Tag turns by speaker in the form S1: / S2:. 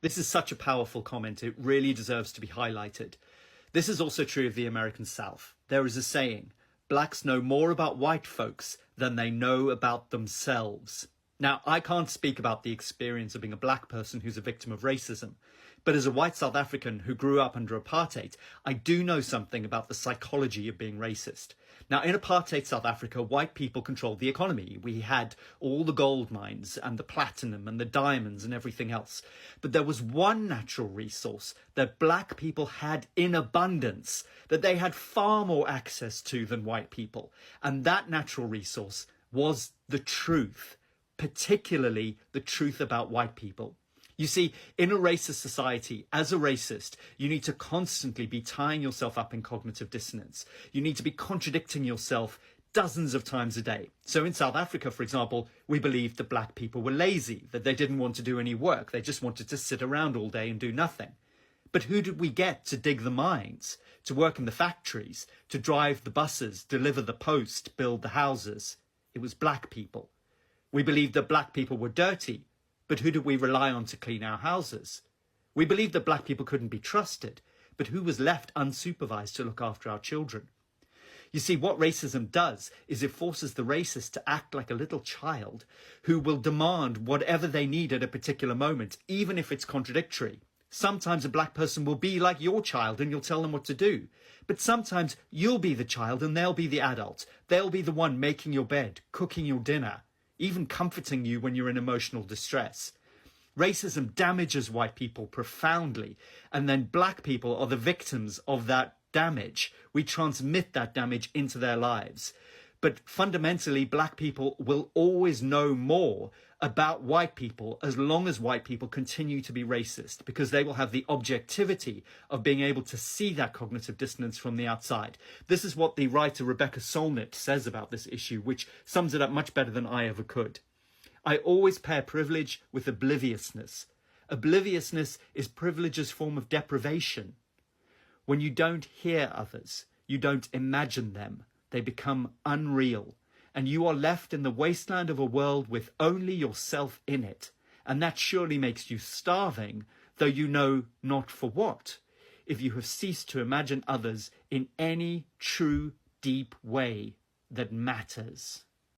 S1: This is such a powerful comment. It really deserves to be highlighted. This is also true of the American South. There is a saying, blacks know more about white folks than they know about themselves. Now, I can't speak about the experience of being a black person who's a victim of racism, but as a white South African who grew up under apartheid, I do know something about the psychology of being racist. Now, in apartheid South Africa, white people controlled the economy. We had all the gold mines and the platinum and the diamonds and everything else. But there was one natural resource that black people had in abundance, that they had far more access to than white people. And that natural resource was the truth, particularly the truth about white people. You see, in a racist society, as a racist, you need to constantly be tying yourself up in cognitive dissonance. You need to be contradicting yourself dozens of times a day. So in South Africa, for example, we believed that black people were lazy, that they didn't want to do any work. They just wanted to sit around all day and do nothing. But who did we get to dig the mines, to work in the factories, to drive the buses, deliver the post, build the houses? It was black people. We believed that black people were dirty. But who did we rely on to clean our houses? We believed that black people couldn't be trusted, but who was left unsupervised to look after our children? You see, what racism does is it forces the racist to act like a little child who will demand whatever they need at a particular moment, even if it's contradictory. Sometimes a black person will be like your child and you'll tell them what to do. But sometimes you'll be the child and they'll be the adult. They'll be the one making your bed, cooking your dinner, even comforting you when you're in emotional distress. Racism damages white people profoundly, and then black people are the victims of that damage. We transmit that damage into their lives. But fundamentally, black people will always know more about white people as long as white people continue to be racist, because they will have the objectivity of being able to see that cognitive dissonance from the outside. This is what the writer Rebecca Solnit says about this issue, which sums it up much better than I ever could. I always pair privilege with obliviousness. Obliviousness is privilege's form of deprivation. When you don't hear others, you don't imagine them. They become unreal, and you are left in the wasteland of a world with only yourself in it. And that surely makes you starving, though you know not for what, if you have ceased to imagine others in any true, deep way that matters.